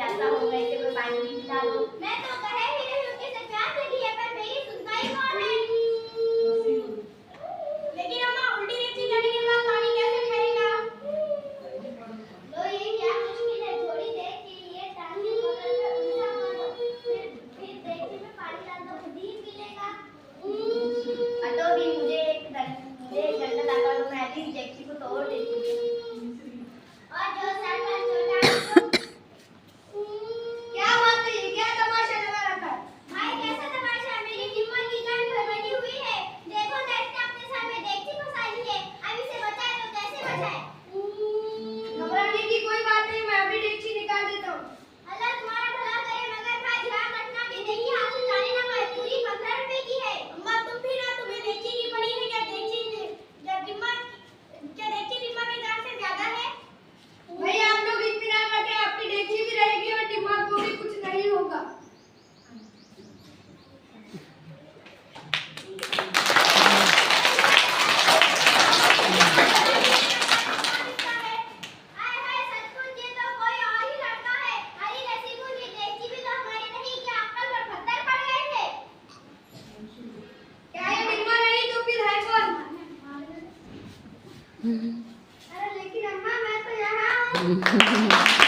प्यासा हो गए थे, कोई पानी भी पिला दो। मैं तो कह ही रही हूँ कि इसे प्यास लगी है, पर मेरी सुनता ही कौन है? लेकिन अम्मा, उल्टी नीचे जाने के बाद पानी कैसे ठहरेगा? लो, ये क्या मुश्किल है? थोड़ी देर के लिए टांगे पकड़कर उल्टा मारो, फिर देखिए में पानी डाल दो, खुद ही पी लेगा। तो भी मुझे एक घंटा लगा दो, मैं भी डेक्ची को तोड़ देती हूँ। और जो सर पर छोटा अरे लेकिन अम्मा, मैं तो यहाँ हूँ।